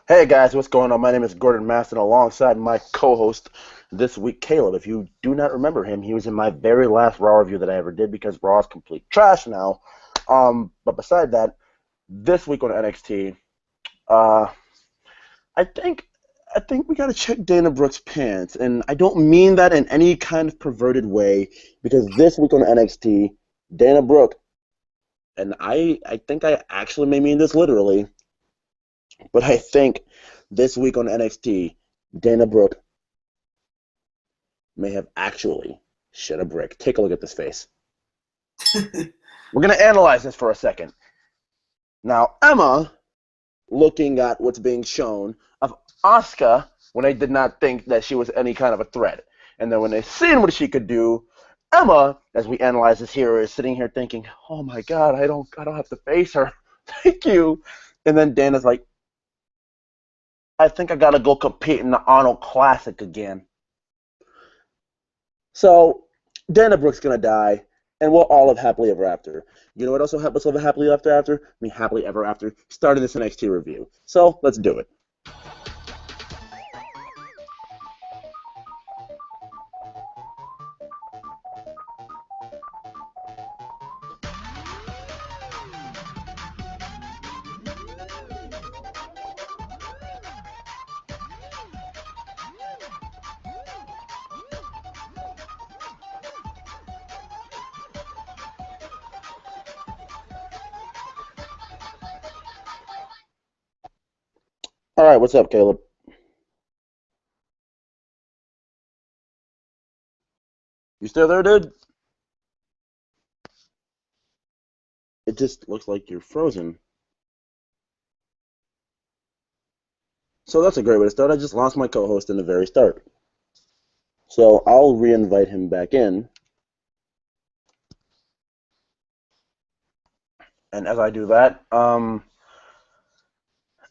Hey guys, what's going on? My name is Gordon Maston alongside my co-host this week, Caleb. If you do not remember him, he was in my very last Raw review that I ever did because Raw is complete trash now. But beside that, this week on NXT, uh, I think I think we gotta check Dana Brooks' pants, and I don't mean that in any kind of perverted way because this week on NXT, Dana Brooke, and I think I actually may mean this literally, but I think this week on NXT, Dana Brooke may have actually shit a brick. Take a look at this face. We're going to analyze this for a second. Now, Emma, looking at what's being shown of Asuka when they did not think that she was any kind of a threat. And then when they seen what she could do, Emma, as we analyze this here, is sitting here thinking, "Oh my God, I don't have to face her. Thank you." And then Dana's like, "I think I gotta go compete in the Arnold Classic again." So Dana Brooks gonna die, and we'll all live happily ever after. You know what also happens live happily after? I mean, happily ever after. Starting this NXT review. So let's do it. All right, what's up, Caleb? You still there, dude? It just looks like you're frozen. So that's a great way to start. I just lost my co-host in the very start. So I'll re-invite him back in. And as I do that,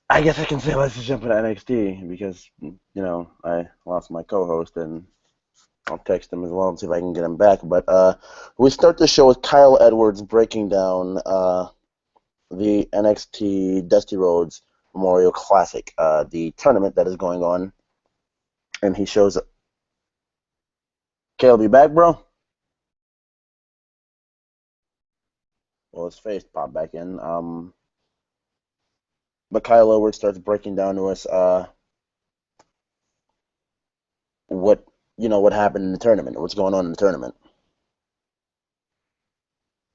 I guess I can say let's just jump into NXT because I lost my co-host and I'll text him as well and see if I can get him back. But we start the show with Kyle Edwards breaking down the NXT Dusty Rhodes Memorial Classic, the tournament that is going on, and he shows up. Caleb, you back, bro? Well, his face popped back in. But Kyle Edwards starts breaking down to us what what happened in the tournament, what's going on in the tournament.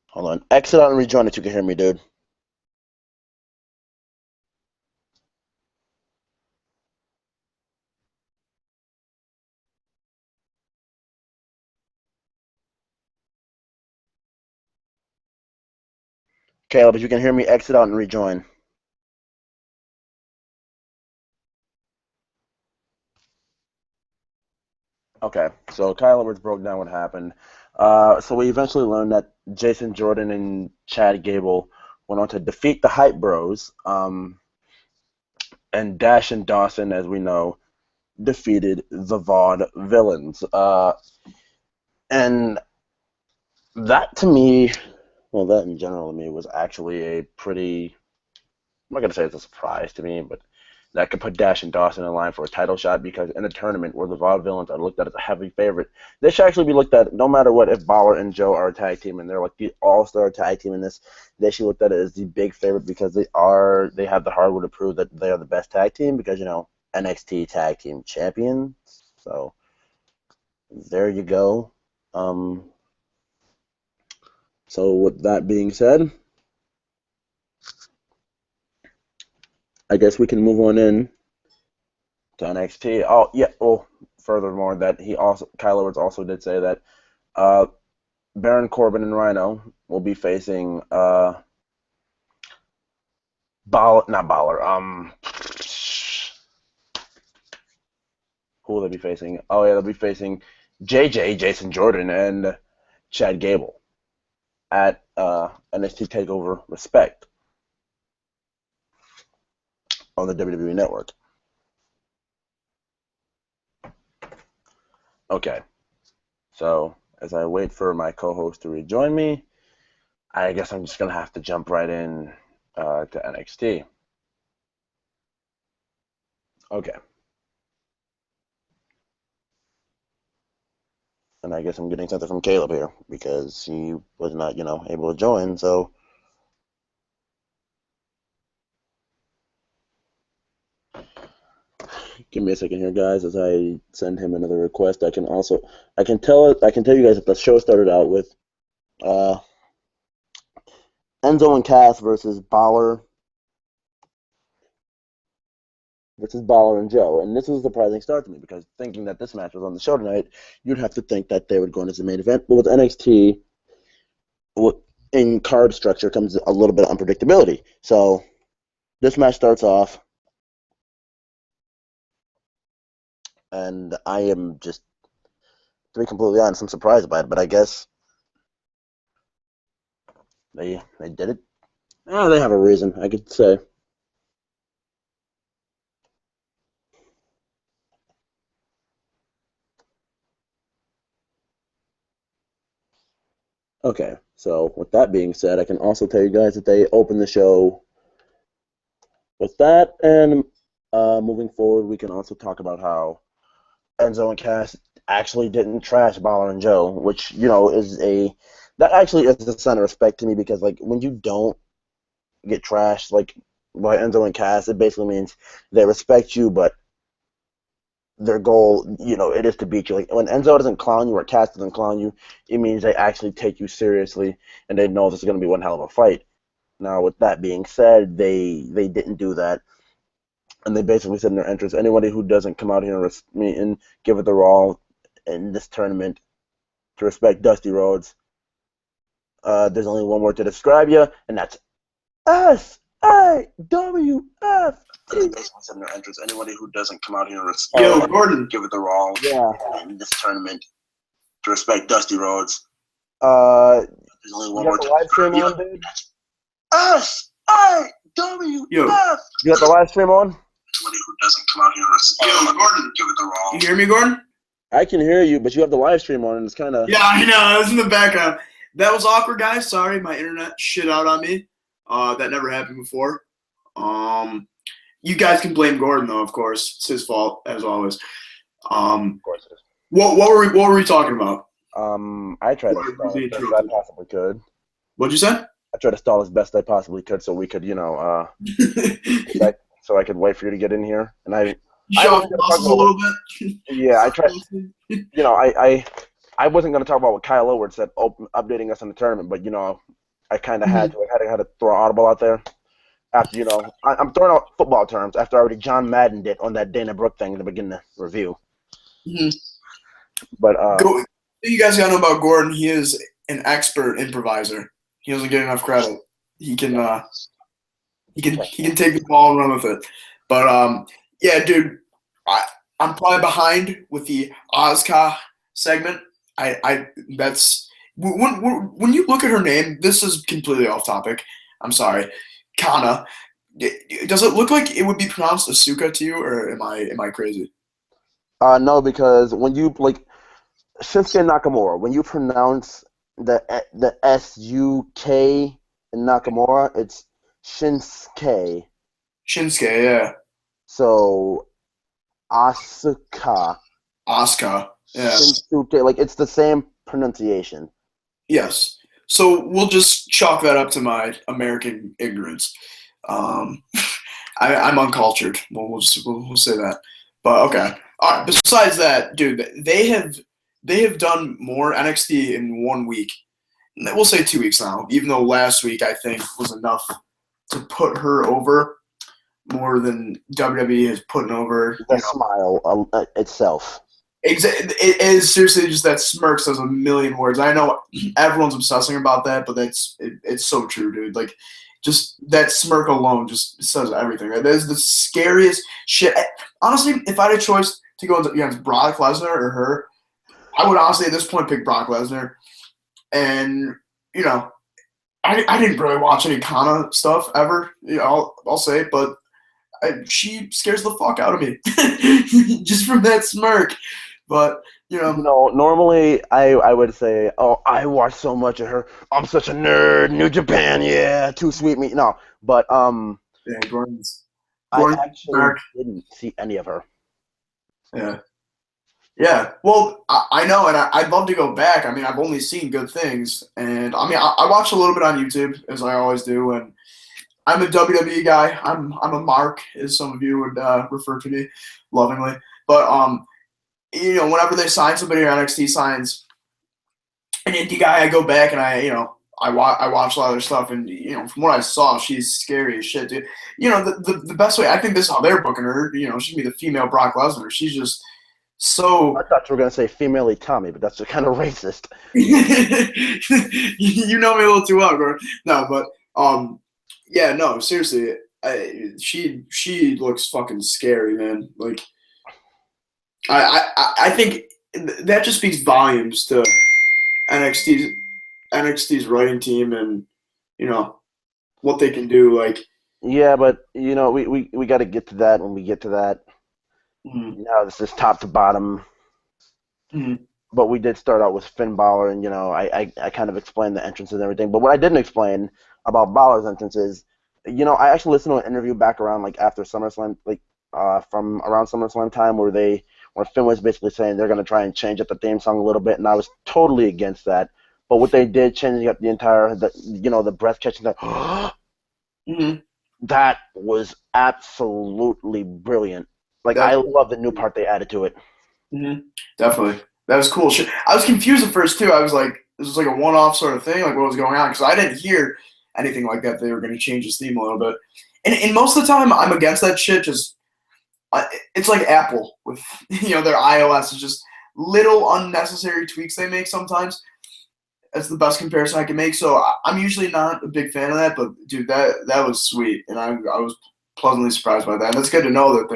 Hold on, exit out and rejoin if you can hear me, dude. Caleb, if you can hear me, exit out and rejoin. Okay, so Kyle Edwards broke down what happened. So we eventually learned that Jason Jordan and Chad Gable went on to defeat the Hype Bros, and Dash and Dawson, as we know, defeated the Vaude Villains. And that to me, well, that in general to me was actually a pretty, I'm not going to say it's a surprise to me, but that could put Dash and Dawson in line for a title shot because in a tournament where the Vaudevillains are looked at as a heavy favorite, they should actually be looked at no matter what. If Balor and Joe are a tag team and they're like the all-star tag team in this, they should look at it as the big favorite because they have the hardware to prove that they are the best tag team because NXT tag team champions. So there you go. Um, so with that being said, I guess we can move on in to NXT. Oh yeah. Oh, furthermore, that Kyle Edwards also did say that uh, Baron Corbin and Rhino will be facing not Balor. Who will they be facing? Oh yeah, they'll be facing JJ, Jason Jordan, and Chad Gable at NXT Takeover Respect on the WWE Network. Okay, so as I wait for my co-host to rejoin me, I guess I'm just gonna have to jump right in to NXT. Okay. And I guess I'm getting something from Caleb here because he was not, able to join. So give me a second here, guys, as I send him another request. I can tell you guys that the show started out with uh, Enzo and Cass versus Baller and Joe, and this was a surprising start to me because thinking that this match was on the show tonight, you'd have to think that they would go into the main event. But with NXT, in card structure comes a little bit of unpredictability. So this match starts off, and I am just, to be completely honest, I'm surprised by it. But I guess they did it. They have a reason, I could say. Okay, so with that being said, I can also tell you guys that they opened the show with that, and moving forward, we can also talk about how Enzo and Cass actually didn't trash Baller and Joe, which that actually is a sign of respect to me because like when you don't get trashed like by Enzo and Cass, it basically means they respect you, but their goal, it is to beat you. Like when Enzo doesn't clown you or Cass doesn't clown you, it means they actually take you seriously and they know this is going to be one hell of a fight. Now, with that being said, they didn't do that, and they basically said in their entrance, anybody who doesn't come out here and give it their all in this tournament to respect Dusty Rhodes, there's only one word to describe you, and that's SAWF. They basically said in their entrance, anybody who doesn't come out here and Gordon, give it their all in this tournament to respect Dusty Rhodes. There's only one word to describe you. SAWF. Yo. You got the live stream on? Somebody who doesn't come out here and Gordon, give it the wrong. You hear me, Gordon? I can hear you, but you have the live stream on, and it's kind of... Yeah, I know. I was in the background. That was awkward, guys. Sorry, my internet shit out on me. That never happened before. You guys can blame Gordon, though, of course. It's his fault, as always. Of course it is. What were we talking about? I tried to stall as best I possibly could. What'd you say? I tried to stall as best I possibly could so we could, so I could wait for you to get in here. And I show off a little bit. Yeah, I tried. I wasn't going to talk about what Kyle Edwards said, updating us on the tournament, but I kind of had to. I had to throw an audible out there. After I'm throwing out football terms after already John Madden did on that Dana Brooke thing in the beginning of the review. Mm-hmm. But you guys gotta know about Gordon. He is an expert improviser. He doesn't get enough credit. He can take the ball and run with it. But yeah, dude, I'm probably behind with the Asuka segment. That's when you look at her name. This is completely off topic. I'm sorry, Kana. Does it look like it would be pronounced Asuka to you, or am I crazy? No, because when you Shinsuke Nakamura, when you pronounce the SUK in Nakamura, it's Shinsuke. Shinsuke, yeah. So Asuka. Yeah. Shinsuke, it's the same pronunciation. Yes. So we'll just chalk that up to my American ignorance. I'm uncultured. We'll say that. But okay. All right. Besides that, dude, they have done more NXT in 1 week. We'll say 2 weeks now. Even though last week I think was enough to put her over more than WWE has put over. The smile itself. It is seriously just that smirk says a million words. I know everyone's obsessing about that, but it's so true, dude. Like, just that smirk alone just says everything. That is the scariest shit. Honestly, if I had a choice to go against Brock Lesnar or her, I would honestly at this point pick Brock Lesnar. And I didn't really watch any Kana stuff ever. I'll say, but she scares the fuck out of me just from that smirk. But normally I would say, oh, I watch so much of her. I'm such a nerd. New Japan, yeah, too sweet me. No, but yeah, Gordon's I Gordon actually Dark. didn't see any of her. Yeah. Yeah. Well, I know, and I'd love to go back. I mean, I've only seen good things, and I mean, I watch a little bit on YouTube as I always do, and I'm a WWE guy. I'm a mark, as some of you would refer to me lovingly. But whenever they sign somebody or NXT signs an indie guy, I go back and I watch a lot of their stuff, and from what I saw, she's scary as shit, dude. The best way, I think this is how they're booking her. She's gonna be the female Brock Lesnar. She's just I so. thought you were gonna say female Tommy, but that's kind of racist. You know me a little too well, bro. No, but yeah, no, seriously, she looks fucking scary, man. Like, I think that just speaks volumes to NXT's writing team, and what they can do. Like, Yeah, but we got to get to that when we get to that. mm, This is top to bottom. mm, But we did start out with Finn Balor, and I kind of explained the entrances and everything. But what I didn't explain about Balor's entrance is, I actually listened to an interview back around like after SummerSlam, like from around SummerSlam time, where Finn was basically saying they're gonna try and change up the theme song a little bit, and I was totally against that. But what they did, changing up the entire, the breath catching, mm, that was absolutely brilliant. Like I that, love the new part they added to it. definitely. That was cool shit. I was confused at first too. I was like, this was like a one-off sort of thing, like what was going on, because I didn't hear anything like that. They were going to change his theme a little bit, and most of the time I'm against that shit. Just it's like Apple with their iOS is just little unnecessary tweaks they make sometimes. That's the best comparison I can make. So I'm usually not a big fan of that, but dude, that was sweet, and I was pleasantly surprised by that. And that's good to know that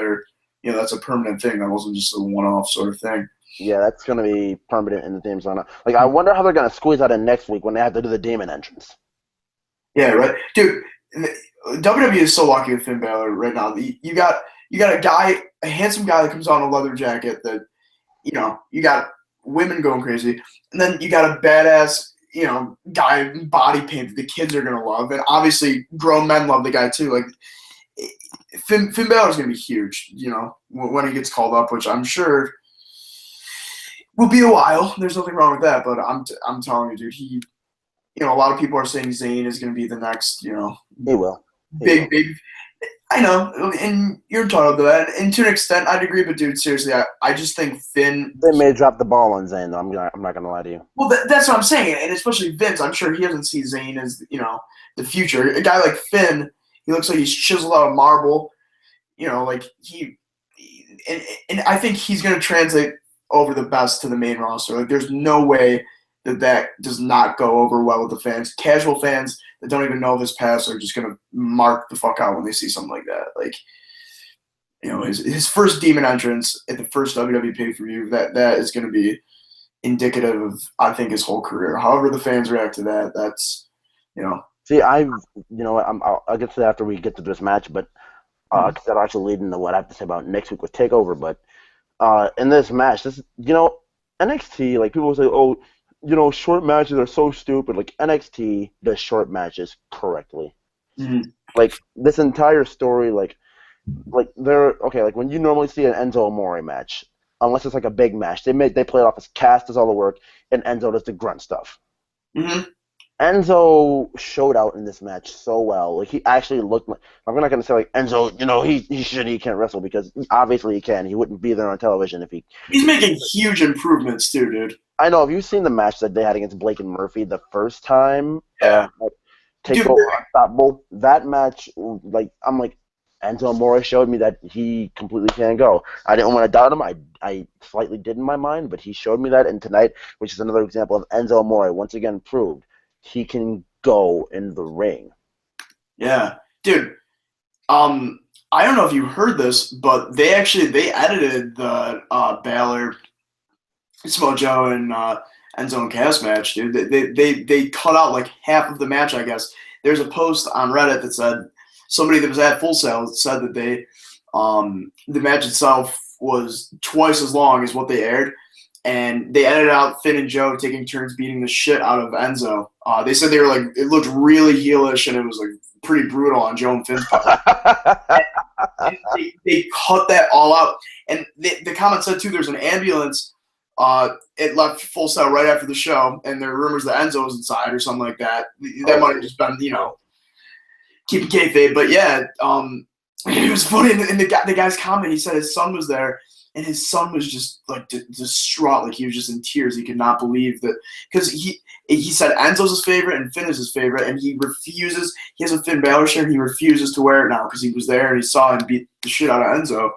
that's a permanent thing. That wasn't just a one-off sort of thing. Yeah, that's going to be permanent in the theme song. Like, I wonder how they're going to squeeze that in next week when they have to do the demon entrance. Yeah, right, dude. WWE is so lucky with Finn Balor right now. You got a handsome guy that comes on a leather jacket that you got women going crazy, and then you got a badass guy body paint that the kids are gonna love, and obviously grown men love the guy too. Like Finn Balor is gonna be huge. When he gets called up, which I'm sure will be a while. There's nothing wrong with that, but I'm telling you, dude, a lot of people are saying Zayn is going to be the next, He will. big. I know, and you're entitled to that. And to an extent, I'd agree, but dude, seriously, I just think Finn. They may drop the ball on Zayn, though. I'm not gonna lie to you. Well, that's what I'm saying, and especially Vince. I'm sure he doesn't see Zayn as the future. A guy like Finn, he looks like he's chiseled out of marble. Like and I think he's going to translate over the best to the main roster. Like, there's no way that does not go over well with the fans. Casual fans that don't even know this past are just going to mark the fuck out when they see something like that. Like, his first demon entrance at the first WWE pay-per-view, that is going to be indicative of, I think, his whole career. However the fans react to that, that's. See, I'll get to that after we get to this match, but because that'll actually lead into what I have to say about next week with Takeover. But in this match, NXT, like, people say, oh, short matches are so stupid. Like, NXT does short matches correctly. Mm-hmm. Like, this entire story, like they're okay. Like, when you normally see an Enzo Amore match, unless it's like a big match, they play it off as Cass does all the work, and Enzo does the grunt stuff. Mm-hmm. Enzo showed out in this match so well. Like, he actually looked like, I'm not going to say like Enzo, he can't wrestle, because obviously he can. He wouldn't be there on television if he. He's making huge improvements too, dude. I know. Have you seen the match that they had against Blake and Murphy the first time? Yeah. Takeover Unstoppable. That match, like, I'm like, Enzo Amore showed me that he completely can go. I didn't want to doubt him. I slightly did in my mind, but he showed me that. And tonight, which is another example of Enzo Amore once again proved he can go in the ring. Yeah, dude. I don't know if you heard this, but they edited the Balor, Samoa Joe, and Enzo and Cass match, dude. They cut out like half of the match, I guess. There's a post on Reddit that said somebody that was at Full Sail said that the match itself was twice as long as what they aired. And they edited out Finn and Joe taking turns beating the shit out of Enzo. They said they were like, it looked really heelish, and it was like pretty brutal on Joe and Finn's part. They cut that all out. And the comment said, too, there's an ambulance. It left Full Sail right after the show, and there are rumors that Enzo was inside or something like that. That might have just been, keeping kayfabe. But, yeah, it was funny. And the guy's comment, he said his son was there, and his son was just, like, distraught. Like, he was just in tears. He could not believe that. Because he said Enzo's his favorite and Finn is his favorite, and he refuses. He has a Finn Balor shirt, and he refuses to wear it now because he was there and he saw him beat the shit out of Enzo.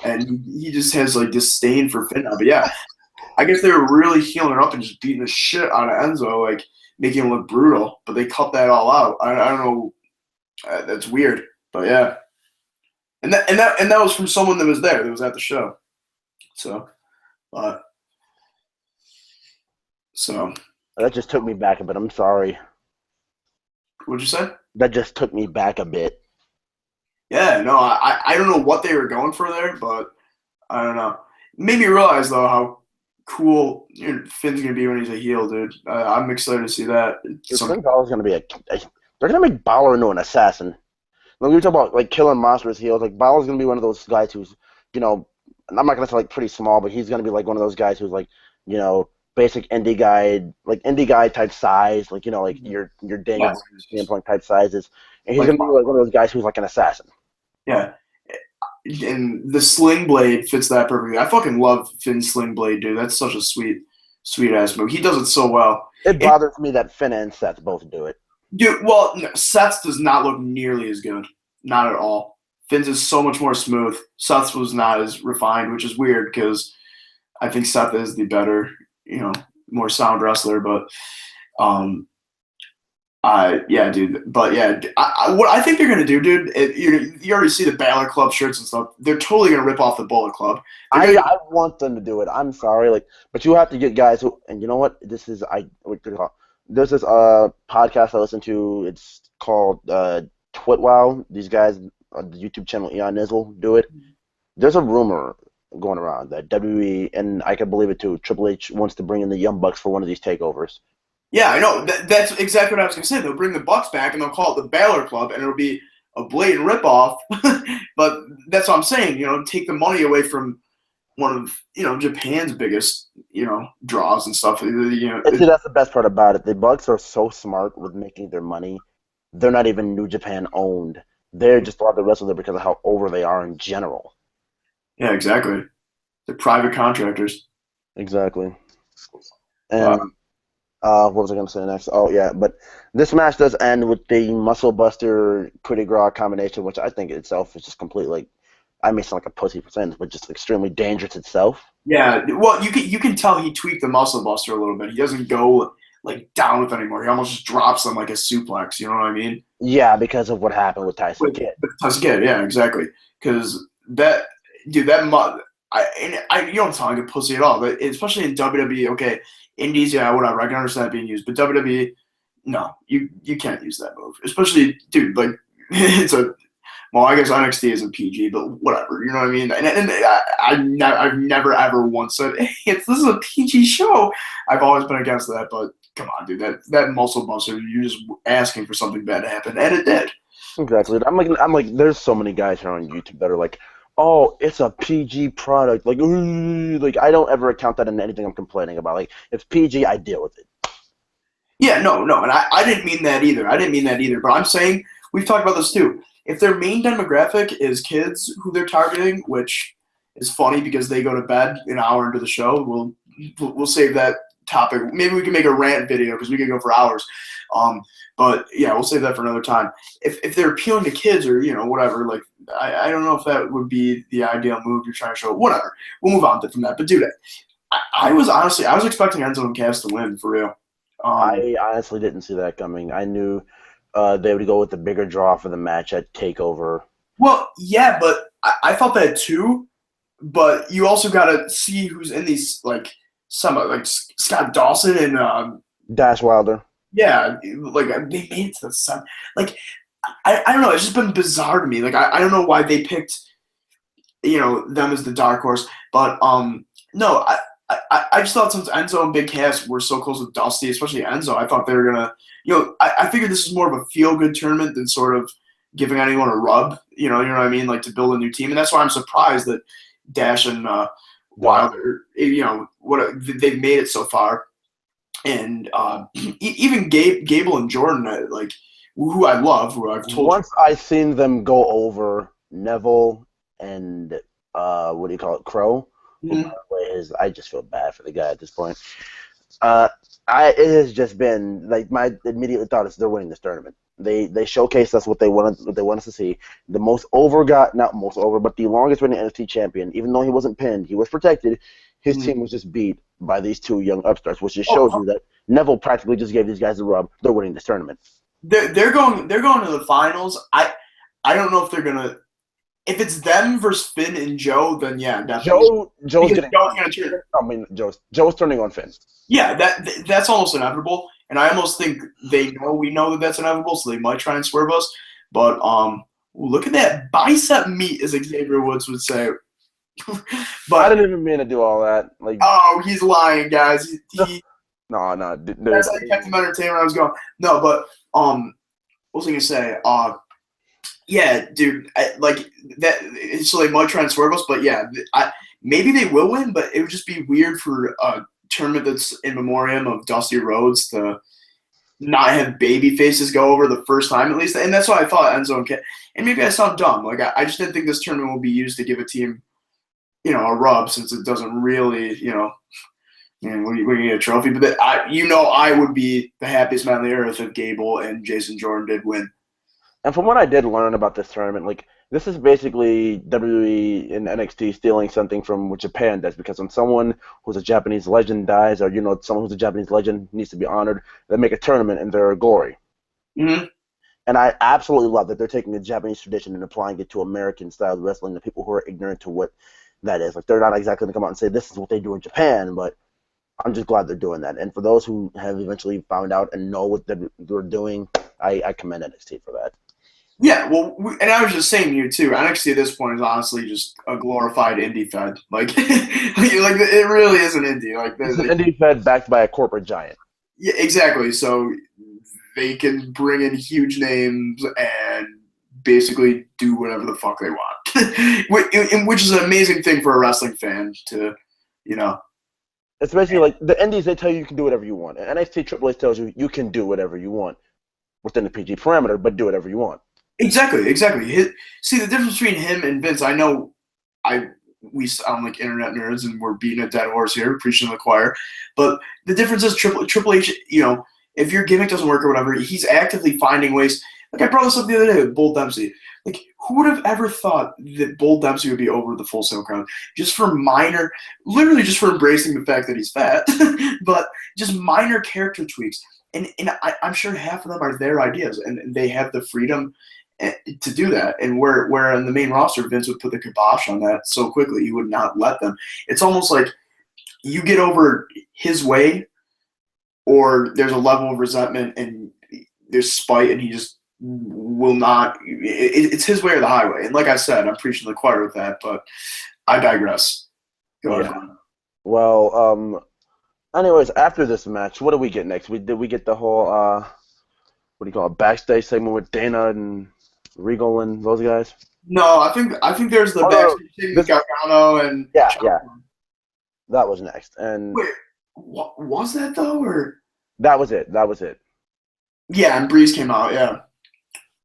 And he just has, like, disdain for Finn now. But, yeah, I guess they were really healing it up and just beating the shit out of Enzo, like, making him look brutal. But they cut that all out. I don't know. That's weird. But, yeah. And that was from someone that was there, that was at the show. So, that just took me back a bit. I'm sorry. What'd you say? That just took me back a bit. Yeah, no, I don't know what they were going for there, but I don't know. It made me realize, though, how cool Finn's going to be when he's a heel, dude. I'm excited to see that. Finn Balor's going to be they're going to make Balor into an assassin. When we talk about, like, killing monstrous heels, like, Balor's going to be one of those guys who's, I'm not going to say, like, pretty small, but he's going to be, like, one of those guys who's, like, basic indie guy type size, like, like your Daniel standpoint type sizes. And he's going to be, like, one of those guys who's, like, an assassin. Yeah. And the sling blade fits that perfectly. I fucking love Finn's sling blade, dude. That's such a sweet ass move. He does it so well. It bothers me that Finn and Seth both do it. Dude, well, no, Seth's does not look nearly as good. Not at all. Finn's is so much more smooth. Seth's was not as refined, which is weird because I think Seth is the better, more sound wrestler. But, yeah, dude. But, yeah, what I think they're going to do, dude, you already see the Balor Club shirts and stuff. They're totally going to rip off the Bullet Club. I want them to do it. I'm sorry. But you have to get guys who – and you know what? There's this podcast I listen to. It's called Twitwow. These guys – on the YouTube channel, Eon Nizzle, do it. There's a rumor going around that WWE, and I can believe it too, Triple H wants to bring in the Young Bucks for one of these takeovers. Yeah, I know. That's exactly what I was going to say. They'll bring the Bucks back, and they'll call it the Balor Club, and it'll be a blatant ripoff. But that's what I'm saying. Take the money away from one of Japan's biggest draws and stuff. See, that's the best part about it. The Bucks are so smart with making their money. They're not even New Japan owned. They're just allowed to wrestle there because of how over they are in general. Yeah, exactly. They're private contractors. Exactly. And what was I going to say next? Oh, yeah, but this match does end with the Muscle Buster Coup de Grace combination, which I think itself is just completely, I may sound like a pussy for saying this, but just extremely dangerous itself. Yeah, well, you can tell he tweaked the Muscle Buster a little bit. He doesn't go down with anymore. He almost just drops them like a suplex. You know what I mean? Yeah, because of what happened with Tyson Kidd. Tyson Kidd, yeah, exactly. Because you don't sound like a pussy at all. But especially in WWE, okay, Indies, yeah, whatever. I can understand that being used, but WWE, no, you can't use that move. Especially, dude, like it's a. Well, I guess NXT isn't PG, but whatever. You know what I mean? And I've never ever once said, "Hey, this is a PG show." I've always been against that, but come on, dude. That Muscle Buster, you're just asking for something bad to happen, and it did. Exactly. I'm like, there's so many guys here on YouTube that are like, "Oh, it's a PG product." Like I don't ever account that in anything I'm complaining about. Like, if it's PG, I deal with it. Yeah, no, and I didn't mean that either. But I'm saying we've talked about this too. If their main demographic is kids who they're targeting, which is funny because they go to bed an hour into the show, we'll save that topic. Maybe we can make a rant video because we could go for hours. But yeah, we'll save that for another time. If they're appealing to kids or whatever, like I don't know if that would be the ideal move you're trying to show. Whatever, we'll move on from that. But dude, I was expecting Enzo and Cass to win for real. I honestly didn't see that coming. I knew they would go with the bigger draw for the match at TakeOver. Well, yeah, but I thought that too. But you also got to see who's in these, like Scott Dawson and Dash Wilder. Yeah, like they made it to the sun. Like I don't know. It's just been bizarre to me. Like I don't know why they picked them as the dark horse. But no, I just thought since Enzo and Big Cass were so close with Dusty, especially Enzo, I thought they were gonna, I figured this is more of a feel-good tournament than sort of giving anyone a rub. you know what I mean, like to build a new team, and that's why I'm surprised that Dash and Wilder, you know, what they've made it so far, and even Gable and Jordan, like who I love, who I've told you. Once I seen them go over Neville and what do you call it, Crow, who, by Mhm. the way, is, I just feel bad for the guy at this point. Uh, it has just been like my immediate thought is they're winning this tournament. They showcased us what they want us to see. The most over got not most over, but the longest reigning NXT champion. Even though he wasn't pinned, he was protected. His team was just beat by these two young upstarts, which just shows you that Neville practically just gave these guys a rub. They're winning this tournament. They're going to the finals. I don't know if they're gonna. If it's them versus Finn and Joe, then yeah, definitely. Joe's Because getting. Joe's gonna turn. I mean, Joe's turning on Finn. Yeah, that's almost inevitable, and I almost think we know that that's inevitable, so they might try and swerve us. But look at that bicep meat, as Xavier Woods would say. But I didn't even mean to do all that. Like, oh, he's lying, guys. no, That's how I kept him entertained when I was going. No, but what was I gonna say? Yeah, dude, like that. So they might try and swerve us, but yeah, maybe they will win, but it would just be weird for a tournament that's in memoriam of Dusty Rhodes to not have baby faces go over the first time at least, and that's why I thought Enzo and Kane. And maybe I sound dumb. Like I just didn't think this tournament will be used to give a team, you know, a rub, since it doesn't really, you know. And we need a trophy, but I would be the happiest man on the earth if Gable and Jason Jordan did win. And from what I did learn about this tournament, like this is basically WWE and NXT stealing something from what Japan does, because when someone who's a Japanese legend dies, or someone who's a Japanese legend needs to be honored, they make a tournament in their glory. Mm-hmm. And I absolutely love that they're taking the Japanese tradition and applying it to American style wrestling. The people who are ignorant to what that is, like they're not exactly going to come out and say this is what they do in Japan, but I'm just glad they're doing that. And for those who have eventually found out and know what they're doing, I commend NXT for that. Yeah, well, and I was just saying to you too. NXT at this point is honestly just a glorified indie fed. Like it really is an indie. Like it's an indie fed backed by a corporate giant. Yeah, exactly. So they can bring in huge names and basically do whatever the fuck they want, which is an amazing thing for a wrestling fan to, you know. It's basically like the indies. They tell you can do whatever you want. And NXT Triple H tells you can do whatever you want within the PG parameter, but do whatever you want. Exactly. See, the difference between him and Vince, I know we sound like internet nerds and we're beating a dead horse here, preaching to the choir, but the difference is Triple H, you know, if your gimmick doesn't work or whatever, he's actively finding ways. Like I brought this up the other day with Bull Dempsey. Like, who would have ever thought that Bull Dempsey would be over the Full Sail crowd just for literally just for embracing the fact that he's fat, but just minor character tweaks. And I'm sure half of them are their ideas, and they have the freedom to do that. And where in the main roster, Vince would put the kibosh on that so quickly, he would not let them. It's almost like you get over his way, or there's a level of resentment and there's spite, and he just will not. It's his way or the highway. And like I said, I'm preaching to the choir with that, but I digress. Go ahead. Well, anyways, after this match, what do we get next? Did we get the whole what do you call it, backstage segment with Dana and Regal and those guys? No, I think there's the backstage thing with Gargano and yeah. That was next. And wait, what was that though, or that was it? Yeah, and Breeze came out. Yeah.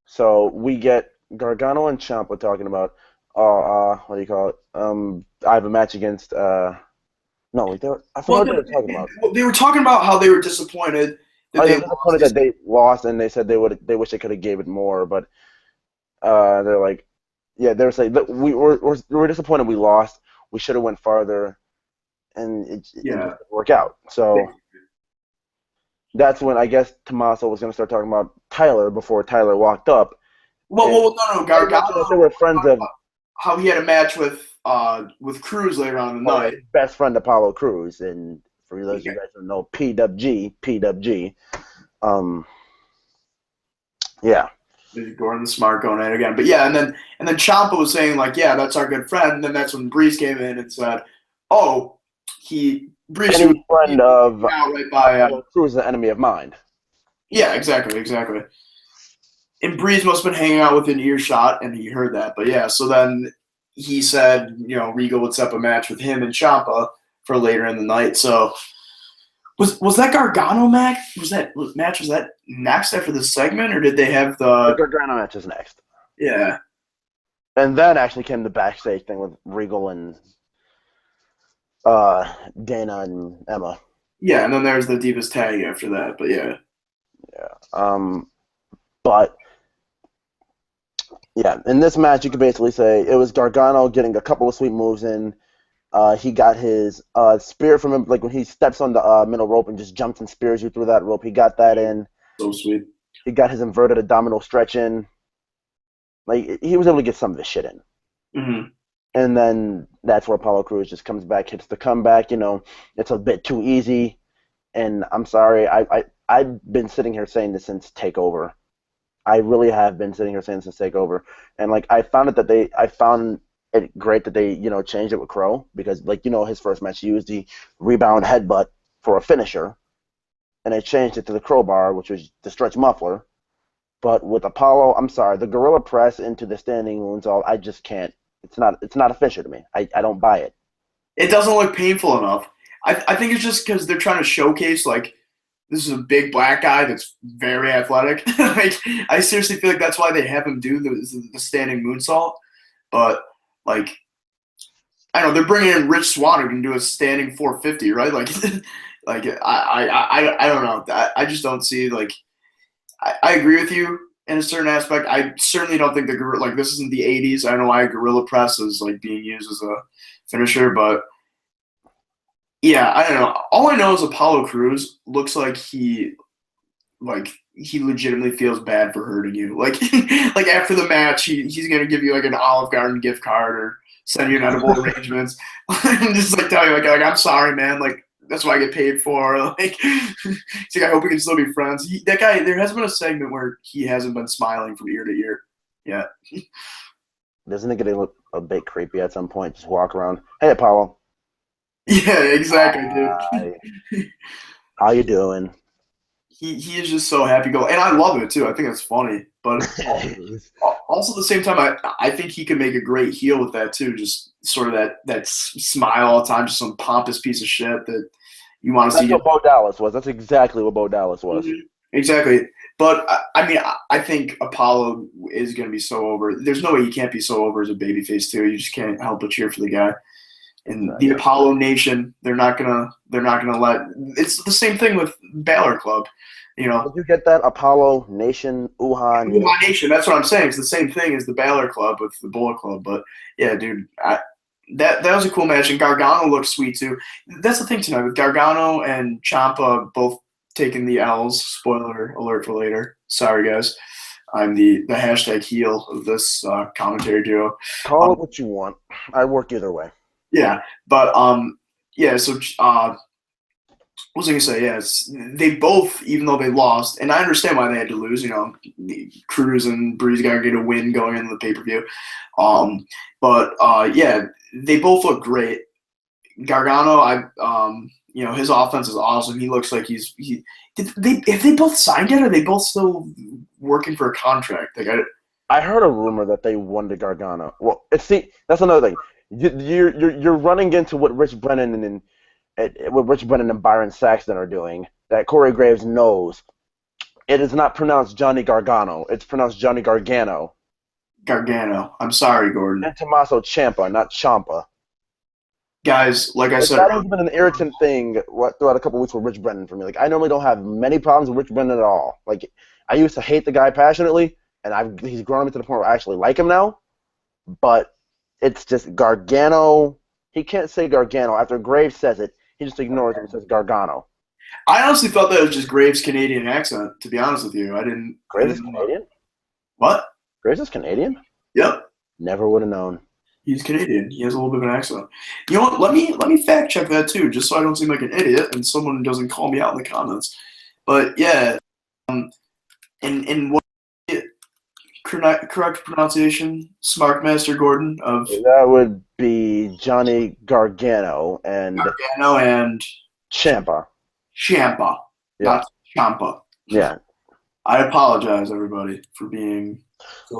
So we get Gargano and Ciampa talking about what do you call it? I have a match against I forgot what they were talking about. They were talking about how they were disappointed that that they lost, and they said they wish they could have gave it more, but they're like, yeah, they were saying that we were disappointed we lost. We should have went farther, and it didn't work out. So that's when I guess Tommaso was going to start talking about Tyler before Tyler walked up. Well, no, Gargano. They were friends of how he had a match with Cruz later on in the night. His best friend Apollo Cruz, and for those of you guys who know, PWG. Yeah. Gordon Smart going at it again, but yeah, and then Ciampa was saying like, yeah, that's our good friend, and then that's when Breeze came in and said, oh, Breeze was friend of right by Cruz is an enemy of mine. Yeah, exactly. And Breeze must have been hanging out within earshot, and he heard that. But yeah, so then he said, Regal would set up a match with him and Ciampa for later in the night. So was that Gargano match? Was that next after this segment, or did they have The the? Gargano match is next. Yeah. And then actually came the backstage thing with Regal and Dana and Emma. Yeah, and then there's the Divas tag after that. But yeah. Yeah. But yeah, in this match, you could basically say it was Gargano getting a couple of sweet moves in. He got his spear from him, like when he steps on the middle rope and just jumps and spears you through that rope. He got that in. So sweet. He got his inverted abdominal stretch in. Like, he was able to get some of this shit in. Mm-hmm. And then that's where Apollo Crews just comes back, hits the comeback. It's a bit too easy. And I'm sorry, I've been sitting here saying this since TakeOver. I really have been sitting here saying this since TakeOver. And like I found it great that they changed it with Crow, because his first match he used the rebound headbutt for a finisher, and they changed it to the crowbar, which was the stretch muffler. But with Apollo, I'm sorry, the gorilla press into the standing moonsault, I just can't. It's not a finisher to me. I don't buy it. It doesn't look painful enough. I think it's just because they're trying to showcase, like, this is a big black guy that's very athletic. Like, I seriously feel like that's why they have him do the standing moonsault. But, like, I don't know, they're bringing in Rich Swann who can do a standing 450, right? Like, like I don't know. I just don't see, like, I agree with you in a certain aspect. I certainly don't think this isn't the 80s. I don't know why gorilla press is like being used as a finisher, but yeah, I don't know. All I know is Apollo Crews looks like he legitimately feels bad for hurting you. Like like after the match, he's gonna give you like an Olive Garden gift card or send you an edible arrangements and just like tell you like I'm sorry, man. Like that's what I get paid for. Like, it's like I hope we can still be friends. That guy, there hasn't been a segment where he hasn't been smiling from ear to ear. Yeah. Doesn't it get a bit creepy at some point? Just walk around. Hey, Apollo. Yeah, exactly, Hi. dude. How you doing? He is just so happy go, and I love it too. I think it's funny, but also at the same time, I think he can make a great heel with that too. Just sort of that smile all the time, just some pompous piece of shit that you want to see. That's what Bo Dallas was. That's exactly what Bo Dallas was. Mm-hmm. Exactly. But I mean, I think Apollo is going to be so over. There's no way he can't be so over as a babyface too. You just can't help but cheer for the guy. And the Apollo Nation, they're not gonna let. It's the same thing with Balor Club, Did you get that? Apollo Nation, Wuhan Nation. That's what I'm saying. It's the same thing as the Balor Club with the Bullet Club. But yeah, dude, that was a cool match, and Gargano looked sweet too. That's the thing tonight with Gargano and Ciampa both taking the L's. Spoiler alert for later. Sorry, guys. I'm the hashtag heel of this commentary duo. Call it what you want. I work either way. Yeah, but yeah. So what was I gonna say? Yes, they both, even though they lost, and I understand why they had to lose. Cruz and Breeze got to get a win going into the pay-per-view. But yeah, they both look great. Gargano, his offense is awesome. He looks like if they both signed yet, or are they both still working for a contract? Like I heard a rumor that they wanted Gargano. Well, that's another thing. You're running into what Rich Brennan and Byron Saxton are doing, that Corey Graves knows. It is not pronounced Johnny Gargano. It's pronounced Johnny Gargano. Gargano. I'm sorry, Gordon. And Tommaso Ciampa, not Ciampa. Guys, like I said, that has been an irritant thing throughout a couple weeks with Rich Brennan for me. Like, I normally don't have many problems with Rich Brennan at all. Like, I used to hate the guy passionately, and he's grown me to the point where I actually like him now. But it's just Gargano. He can't say Gargano. After Graves says it, he just ignores it and says Gargano. I honestly thought that was just Graves' Canadian accent, to be honest with you. Graves is Canadian? What? Graves is Canadian? Yep. Never would have known. He's Canadian. He has a little bit of an accent. You know what? Let me fact check that too, just so I don't seem like an idiot and someone doesn't call me out in the comments. But yeah, in what correct pronunciation, Smart Master Gordon of that would be Johnny Gargano and Ciampa. Ciampa. Ciampa, Yeah. not Ciampa. Yeah. I apologize, everybody, for being.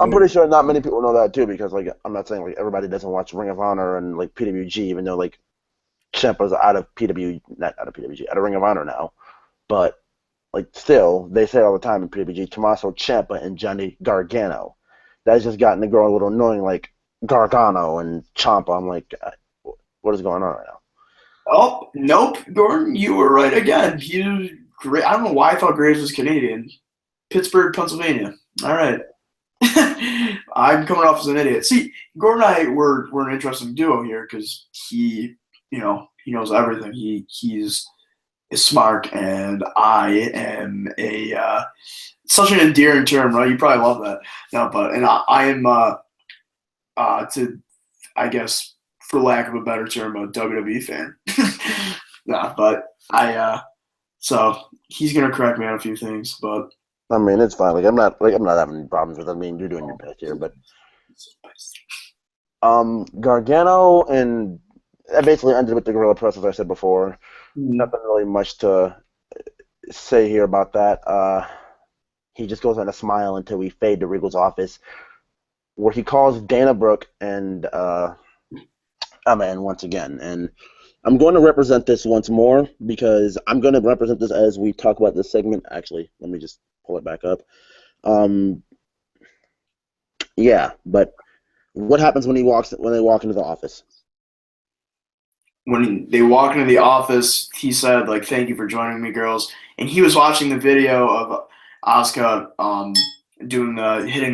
I'm pretty sure not many people know that too, because like I'm not saying like everybody doesn't watch Ring of Honor and like PWG, even though like Ciampa's out of not out of PWG, out of Ring of Honor now. But like still, they say all the time in PWG, Tommaso Ciampa and Johnny Gargano. That's just gotten to grow a little annoying, like Gargano and Ciampa. I'm like, what is going on right now? Oh, nope, Gordon, you were right again. Great. I don't know why I thought Graves was Canadian. Pittsburgh, Pennsylvania. All right. I'm coming off as an idiot. See, Gordon and I were an interesting duo here because he knows everything. He's smart, and I am a such an endearing term, right? You probably love that. No, but I am I guess for lack of a better term, a WWE fan. Nah, but so he's gonna correct me on a few things, but I mean, it's fine. I'm not having any problems with it. I mean, you're doing your best here, but Gargano and that basically ended with the Gorilla Press, as I said before. Nothing really much to say here about that. He just goes on a smile until we fade to Regal's office, where he calls Dana Brooke and Emma once again. And I'm going to represent this once more because I'm going to represent this as we talk about this segment. Actually, let me just pull it back up. Yeah, but what happens when they walk into the office? When they walk into the office, he said, like, "Thank you for joining me, girls." And he was watching the video of Asuka hitting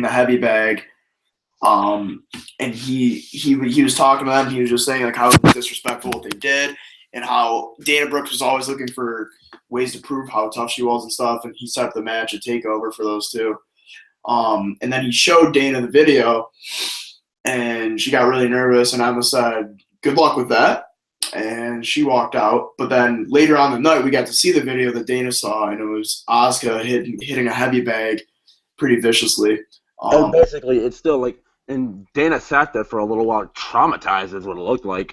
the heavy bag. And he was talking to them. He was just saying like how disrespectful what they did, and how Dana Brooks was always looking for ways to prove how tough she was and stuff. And he set up the match at Takeover for those two. And then he showed Dana the video, and she got really nervous. And Emma said, "Good luck with that." And she walked out. But then later on the night, we got to see the video that Dana saw, and it was Asuka hitting a heavy bag pretty viciously. And basically, it's still like. And Dana sat there for a little while, traumatized is what it looked like,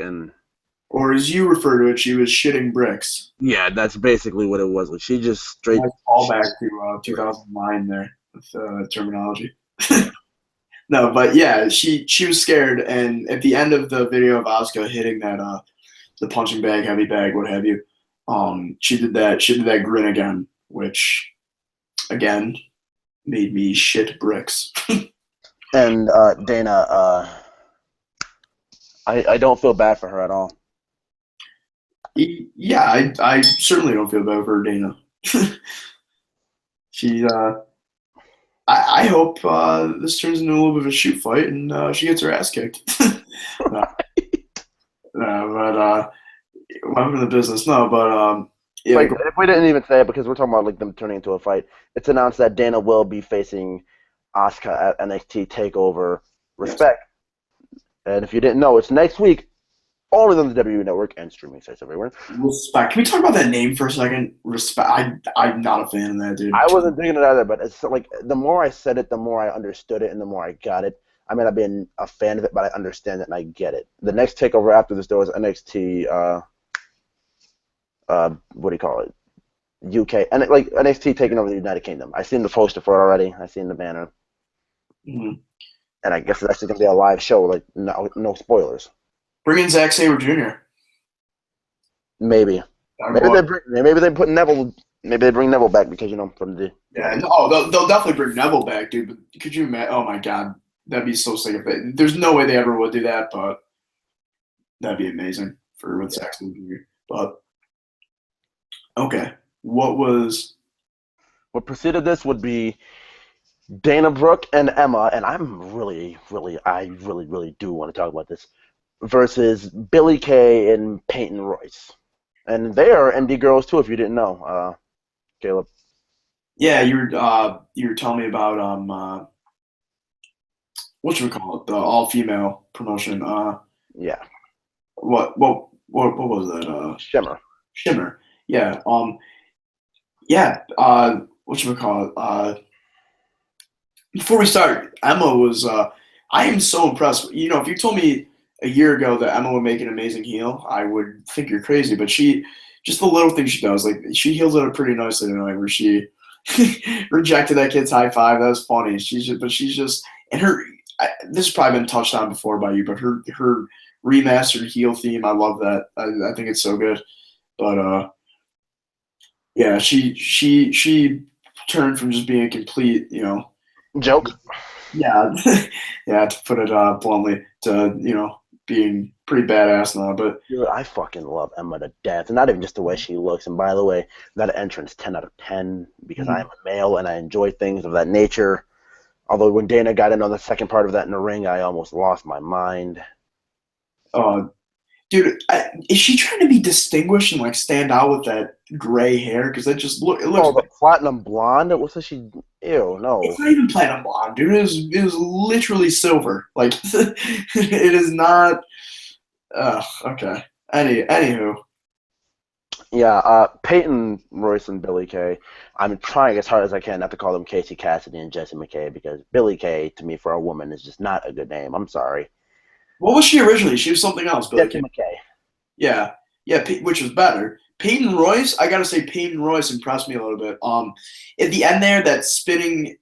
or as you refer to it, she was shitting bricks. Yeah, that's basically what it was. Like she just straight. Call back to 2009 there with terminology. No, but yeah, she was scared, and at the end of the video of Asuka hitting that the punching bag, heavy bag, what have you, she did that grin again, which again made me shit bricks. And Dana, I don't feel bad for her at all. Yeah, I certainly don't feel bad for Dana. She, I hope this turns into a little bit of a shoot fight and she gets her ass kicked. But welcome to the business. No, but yeah. Like, if we didn't even say it because we're talking about like them turning into a fight, it's announced that Dana will be facing Asuka at NXT TakeOver Respect. Yes. And if you didn't know, it's next week, only on the WWE Network and streaming sites everywhere. Respect. Can we talk about that name for a second? Respect. I'm not a fan of that, dude. I wasn't digging it either, but it's like the more I said it, the more I understood it, and the more I got it. I may not be a fan of it, but I understand it and I get it. The next TakeOver after this, there was NXT. What do you call it? UK, and like NXT taking over the United Kingdom. I seen the poster for it already. I seen the banner. Mm-hmm. And I guess it's actually gonna be a live show, like no spoilers. Bring in Zack Sabre Jr. Maybe they put Neville. Maybe they bring Neville back because from the. Yeah, no, they'll definitely bring Neville back, dude. But could you imagine? Oh my god, that'd be so sick. There's no way they ever would do that, but that'd be amazing with Zack Sabre Jr. But okay, what preceded this would be Dana Brooke and Emma, and I really do want to talk about this, versus Billie Kay and Peyton Royce. And they are indie girls too, if you didn't know, Caleb. Yeah, you were telling me about what should we call it? The all-female promotion. Yeah. What was that? Shimmer. Yeah. What should we call it? Before we start, Emma was. I am so impressed. If you told me a year ago that Emma would make an amazing heel, I would think you're crazy. But just the little things she does, like she heals it up pretty nicely tonight, where she rejected that kid's high five. That was funny. She's just and this has probably been touched on before by you, but her remastered heel theme, I love that. I think it's so good. But yeah, she turned from just being a complete, Joke. yeah, yeah, to put it bluntly, to being pretty badass now. But Dude, I fucking love Emma to death, and not even just the way she looks. And by the way, that entrance, 10 out of 10, because I am a male and I enjoy things of that nature. Although when Dana got in on the second part of that in the ring, I almost lost my mind. uh, dude, is she trying to be distinguished and like stand out with that gray hair? Because it looks. Oh, the platinum blonde? What's that? She? Ew, no. It's not even platinum blonde, dude. It was literally silver. Like it is not. Okay. Anywho. Yeah, Peyton Royce and Billy Kay. I'm trying as hard as I can not to call them Casey Cassidy and Jesse McKay because Billy Kay, to me, for a woman, is just not a good name. I'm sorry. What was she originally? She was something else, Billy Jesse Kay. McKay. Yeah, yeah, which was better. Peyton Royce, I gotta say, Peyton Royce impressed me a little bit. At the end there, that spinning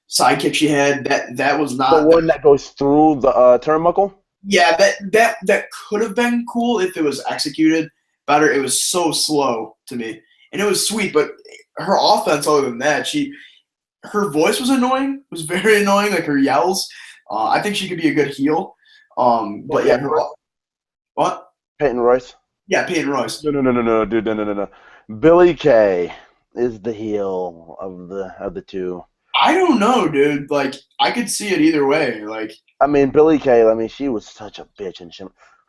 sidekick she had, that was The not. one that goes through the turnbuckle? Yeah, that could have been cool if it was executed better. It was so slow to me, and it was sweet, but her offense, other than that, her voice was annoying. It was very annoying, like her yells. I think she could be a good heel. But yeah, what? Peyton Royce? Yeah, Peyton Royce. No, dude, no. Billy Kay is the heel of the two. I don't know, dude. Like, I could see it either way. Like, I mean, Billy Kay. I mean, she was such a bitch, and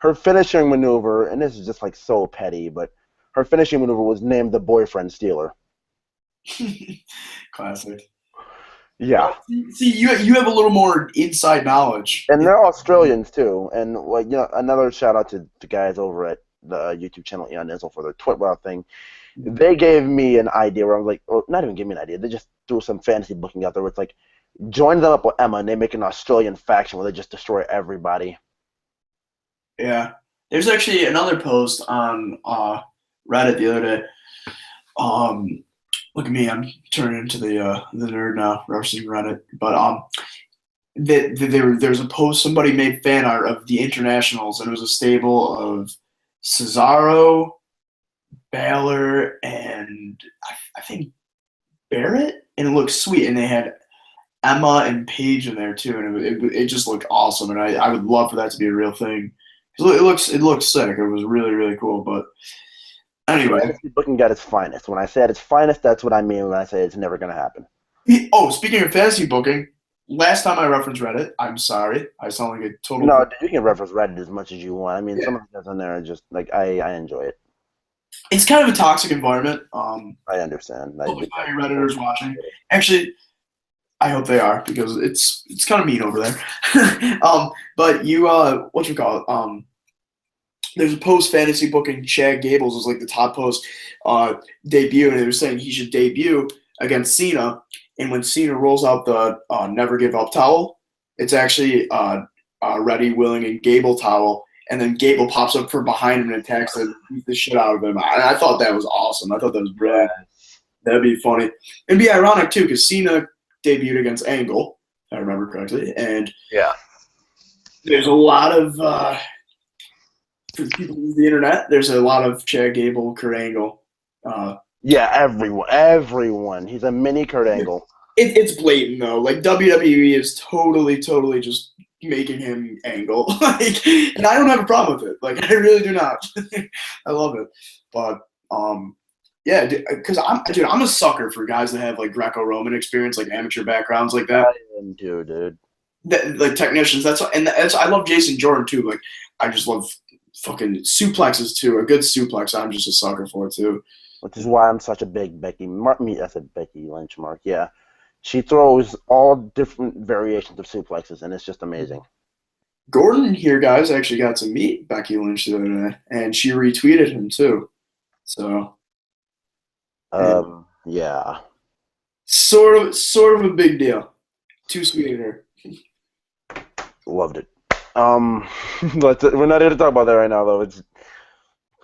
her finishing maneuver, and this is just like so petty, but her finishing maneuver was named the boyfriend stealer. classic. Yeah, See, you have a little more inside knowledge. and they're Australians too. And like another shout out to the guys over at the YouTube channel Eon Nizzle for their Twitwell thing. They gave me an idea where I was like, well, not even give me an idea. They just threw some fantasy booking out there where it's like, join them up with Emma and they make an Australian faction where they just destroy everybody. Yeah. There's actually another post on Reddit the other day. Look at me, I'm turning into the nerd now, referencing Reddit. But there's a post somebody made fan art of the internationals, and it was a stable of Cesaro, Balor, and I think Barrett, and it looked sweet. And they had Emma and Paige in there too, and it just looked awesome. And I would love for that to be a real thing. It looks sick. It was really really cool. But anyway, Fantasy booking at its finest. When I say at its finest, that's what I mean when I say it's never going to happen. oh, speaking of fantasy booking, last time I referenced Reddit, I'm sorry, I sound like a total. No, you can reference Reddit as much as you want. I mean, Yeah. some of the stuff on there are just like I enjoy it. It's kind of a toxic environment. I understand. Hope if any Redditors watching, actually, I hope they are because it's kind of mean over there. But you what you call it? There's a post fantasy booking. Chad Gables was like the top post debut, and they were saying he should debut against Cena. And when Cena rolls out the never give up towel, it's actually ready, willing, and Gable towel. And then Gable pops up from behind him and attacks him, beats the shit out of him. I thought that was awesome. I thought that was brilliant. That'd be funny. It'd be ironic too, because Cena debuted against Angle, if I remember correctly, and yeah, there's a lot of for the people who use the internet. There's a lot of Chad Gable, Kurt Angle. yeah, everyone. He's a mini Kurt Angle. It's blatant though. Like WWE is totally just making him Angle. Like, and I don't have a problem with it. Like, I really do not. I love it. But yeah, because I'm a sucker for guys that have like Greco-Roman experience, like amateur backgrounds like that. I am too, dude. Like technicians. I love Jason Jordan too. Like, I just love fucking suplexes too. A good suplex, I'm just a sucker for too. Which is why I'm such a big Becky. I said Becky Lynch, Mark. Yeah, she throws all different variations of suplexes, and it's just amazing. Gordon here, guys, actually got to meet Becky Lynch the other day, and she retweeted him too. So, yeah, sort of a big deal. Too sweet of her. loved it. We're not here to talk about that right now, though. It's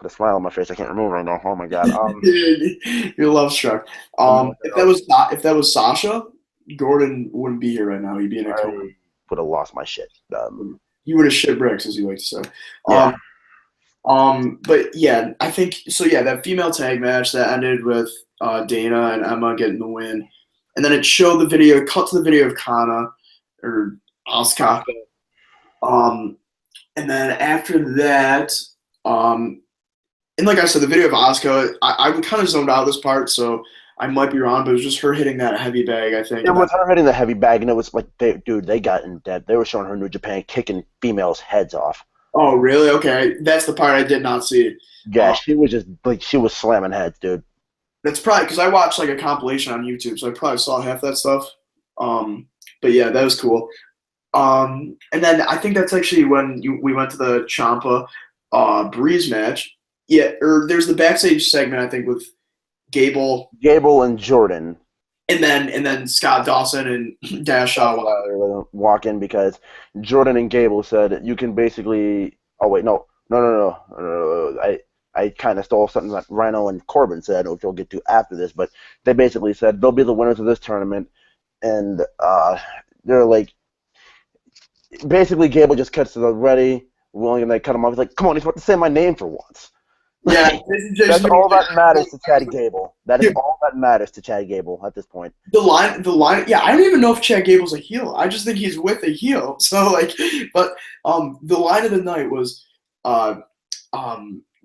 put a smile on my face. I can't remember right now. Oh my god. You're love struck. I'm If that was Sasha, Gordon wouldn't be here right now. He'd be in a coma. I would have lost my shit. He would have shit bricks, as you like to say. Yeah. But yeah, I think so. Yeah, that female tag match that ended with Dana and Emma getting the win, and then it showed the video, cut to the video of Kana or Asuka. And then after that, and like I said, the video of Asuka, I kind of zoned out this part, so I might be wrong, but it was just her hitting that heavy bag, I think. It was her hitting the heavy bag, and it was like, they got in depth. They were showing her New Japan kicking females' heads off. Oh, really? Okay, that's the part I did not see. Yeah, she was just like she was slamming heads, dude. That's probably because I watched like a compilation on YouTube, so I probably saw half that stuff. But yeah, that was cool. And then I think that's actually when we went to the Ciampa Breeze match. Yeah, or there's the backstage segment I think with Gable and Jordan, and then Scott Dawson and Dash walk in because Jordan and Gable said you can basically. Oh wait, no. I kind of stole something that Rhino and Corbin said, which we'll get to after this. But they basically said they'll be the winners of this tournament, and they're like, basically Gable just cuts to the ready, willing, and they cut him off. He's like, come on, he's about to say my name for once. Yeah, that's all that matters to Chad Gable. That is all that matters to Chad Gable at this point. The line. Yeah, I don't even know if Chad Gable's a heel. I just think he's with a heel. So like, but the line of the night was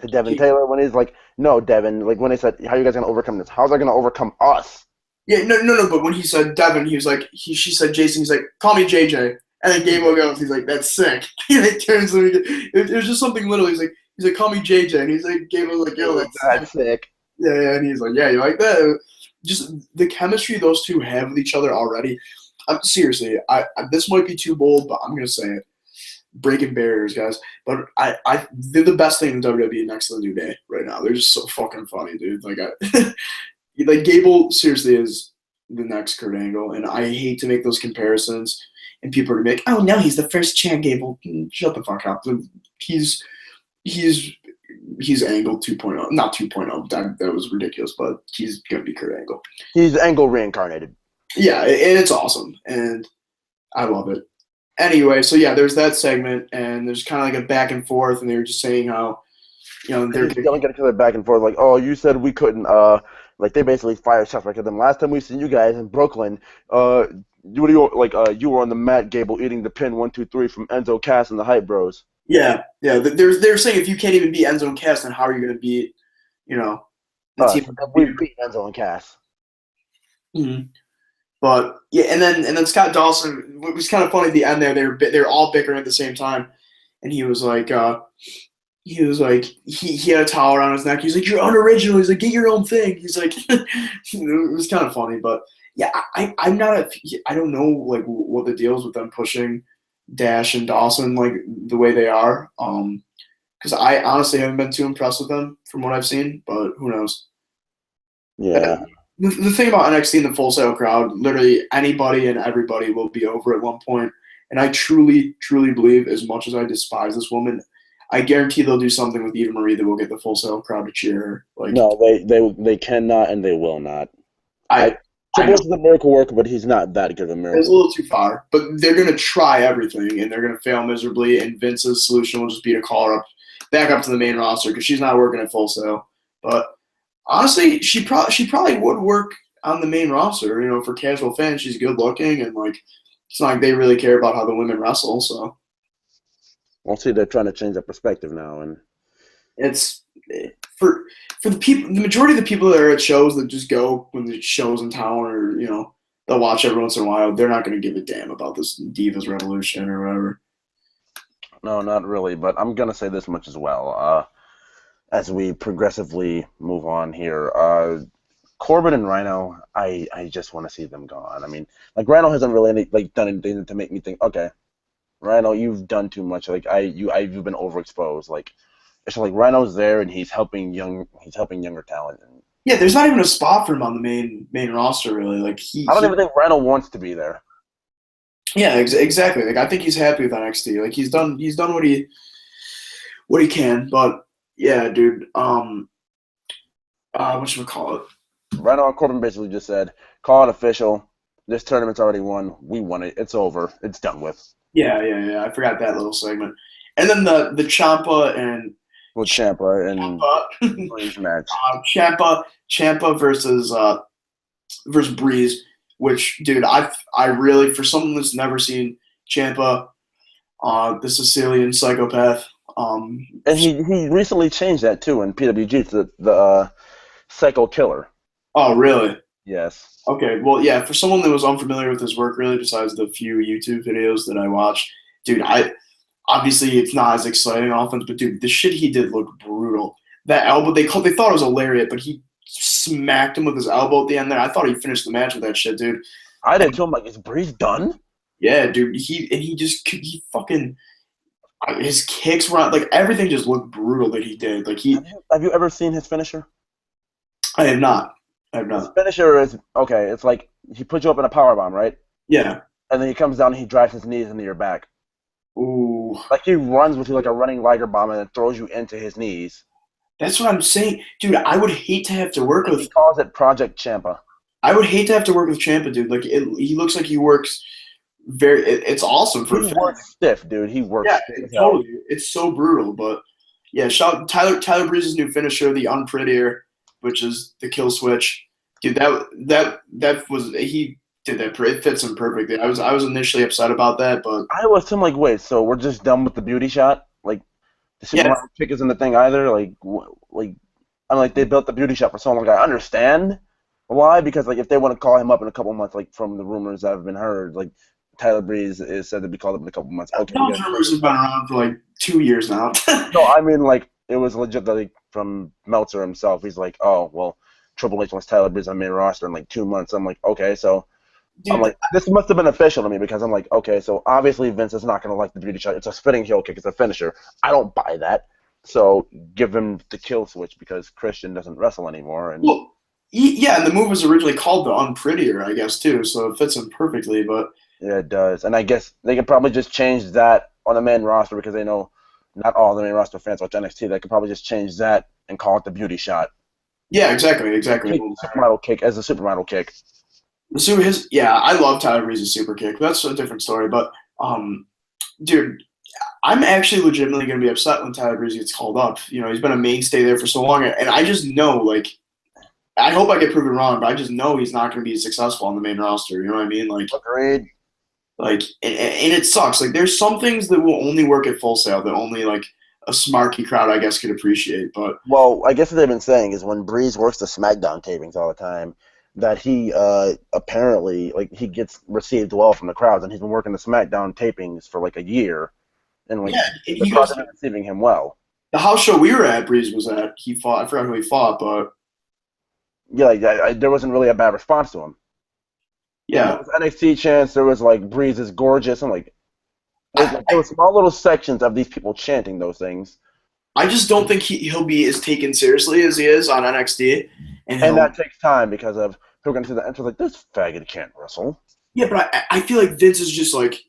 to Devin Taylor when he's like, no, Devin, like when they said, how are you guys gonna overcome this? How's that gonna overcome us? Yeah, no. But when he said Devin, he was like, she said Jason. He's like, call me JJ. And then Gable goes, he's like, that's sick. He turns to me. It was just something little. He's like, call me JJ. And he's like, Gable's like, yo, that's sick. Yeah, and he's like, yeah, you like that? Just the chemistry those two have with each other already. Seriously, this might be too bold, but I'm gonna say it. Breaking barriers, guys. But they're the best thing in WWE next to the New Day right now. They're just so fucking funny, dude. Like, like Gable seriously is the next Kurt Angle, and I hate to make those comparisons. And people are gonna be like, oh no, he's the first Chad Gable. Shut the fuck up. He's Angle 2.0. Not 2.0. That was ridiculous, but he's gonna be Kurt Angle. He's Angle reincarnated. Yeah, and it's awesome, and I love it. Anyway, so yeah, there's that segment, and there's kind of like a back and forth, and they were just saying how, they're yelling at each other back and forth, like, oh, you said we couldn't. Like they basically fired shots back at them. Last time we seen you guys in Brooklyn, you were on the mat, Gable, eating the pin 1, 2, 3 from Enzo Cass and the Hype Bros. Yeah. They're saying if you can't even beat Enzo and Cass, then how are you going to beat, the team? We beat Enzo and Cass. Mm-hmm. But yeah, and then Scott Dawson. It was kind of funny at the end there. They're all bickering at the same time, and he was like, he had a towel around his neck. He's like, you're unoriginal. He's like, get your own thing. He's like, it was kind of funny, but yeah, I don't know like what the deal is with them pushing Dash and Dawson like the way they are. Because I honestly haven't been too impressed with them from what I've seen, but who knows? Yeah. The thing about NXT and the Full Sail crowd, literally anybody and everybody will be over at one point. And I truly, truly believe, as much as I despise this woman, I guarantee they'll do something with Eva Marie that will get the Full Sail crowd to cheer her. Like, no, they cannot and they will not. Triple H is a miracle worker, but he's not that good of a miracle. It's a little too far, but they're going to try everything, and they're going to fail miserably, and Vince's solution will just be to call her back up to the main roster because she's not working at Full Sail. But honestly, she probably would work on the main roster. For casual fans, she's good looking, and like it's not like they really care about how the women wrestle. So, I'll see. They're trying to change that perspective now, and it's for the people. The majority of the people that are at shows that just go when the show's in town, or they'll watch every once in a while. They're not going to give a damn about this Divas Revolution or whatever. No, not really. But I'm gonna say this much as well. As we progressively move on here, Corbin and Rhino, I just want to see them gone. I mean, like Rhino hasn't really done anything to make me think, okay, Rhino, you've done too much. Like you've been overexposed. Like it's like Rhino's there and he's helping younger talent. Yeah, there's not even a spot for him on the main roster really. Like I don't even think Rhino wants to be there. Yeah, exactly. Like I think he's happy with NXT. Like he's done what he can, but Yeah, dude. Whatchamacallit? Right on, Corbin basically just said, "Call it official. This tournament's already won. We won it. It's over. It's done with." Yeah. I forgot that little segment. And then the Ciampa and With Ciampa and Ciampa, Breeze match. Ciampa versus Breeze, which, dude, I really, for someone that's never seen Ciampa, the Sicilian psychopath. And he recently changed that too in PWG to the Psycho Killer. Oh, really? Yes. Okay, well, yeah, for someone that was unfamiliar with his work, really, besides the few YouTube videos that I watched, dude, I obviously it's not as exciting offense, but dude, the shit he did looked brutal. That elbow, they thought it was a lariat, but he smacked him with his elbow at the end there. I thought he finished the match with that shit, dude. I did too. I'm like, is Breeze done? Yeah, dude, he fucking his kicks were on, like everything just looked brutal that he did. Like Have you ever seen his finisher? I have not, I have His not. finisher is okay. It's like he puts you up in a power bomb, right? Yeah. And then he comes down and he drives his knees into your back. Ooh, Like he runs with you like a running Liger bomb and then throws you into his knees. that's what I'm saying, dude. I would hate to have to work And he with. calls it Project Champa. I would hate to have to work with Champa, dude. Like he looks like he works very. It's awesome for He a fan. works stiff, dude. He works Yeah, stiff as hell. totally. It's so brutal, but yeah. Shout Tyler Breeze's new finisher, the Unprettier, which is the kill switch. Dude, that was he did that. It fits him perfectly. I was initially upset about that, but I was him like, wait, so we're just done with the beauty shot? Like the yeah, Superman pick isn't the thing either. Like I'm like they built the beauty shot for so long. I understand why because like if they want to call him up in a couple months, like from the rumors that have been heard, like Tyler Breeze is said to be called up in a couple months. Okay, those rumors have been around for like 2 years now. no, I mean like it was legit like from Meltzer himself. He's like, oh well, Triple H wants Tyler Breeze on main roster in like 2 months. I'm like, okay, so I'm Dude, like, this must have been official to me because I'm like, okay, so obviously Vince is not going to like the beauty shot. It's a spinning heel kick. It's a finisher. I don't buy that. So give him the kill switch because Christian doesn't wrestle anymore. And well, yeah, and the move was originally called the Unprettier, I guess too, so it fits him perfectly. But yeah, it does. And I guess they could probably just change that on the main roster because they know not all the main roster fans watch NXT. They could probably just change that and call it the beauty shot. yeah, exactly. Take the supermodel kick as a supermodel kick. Yeah, I love Tyler Breeze's super kick. That's a different story, but dude, I'm actually legitimately going to be upset when Tyler Breeze gets called up. You know, he's been a mainstay there for so long, and I just know, like, I hope I get proven wrong, but I just know he's not going to be successful on the main roster. You know what I mean? Agreed. And it sucks. Like, there's some things that will only work at Full Sail that only like a smarky crowd, I guess, could appreciate. But Well, I guess what they've been saying is when Breeze works the SmackDown tapings all the time, that he apparently like he gets received well from the crowds, and he's been working the SmackDown tapings for like a year, and like yeah, and the he crowds goes have been receiving him well. the house show we were at. Breeze was at. He fought. I forgot who he fought, but Yeah, like there wasn't really a bad response to him. Like there yeah. was NXT chants, there was like Breeze is gorgeous. I'm like I, there were small little sections of these people chanting those things, I just don't think he'll be as taken seriously as he is on NXT, and and he'll. that takes time because of who are going to see the entrance like this faggot can't wrestle. Yeah, but I feel like Vince is just like,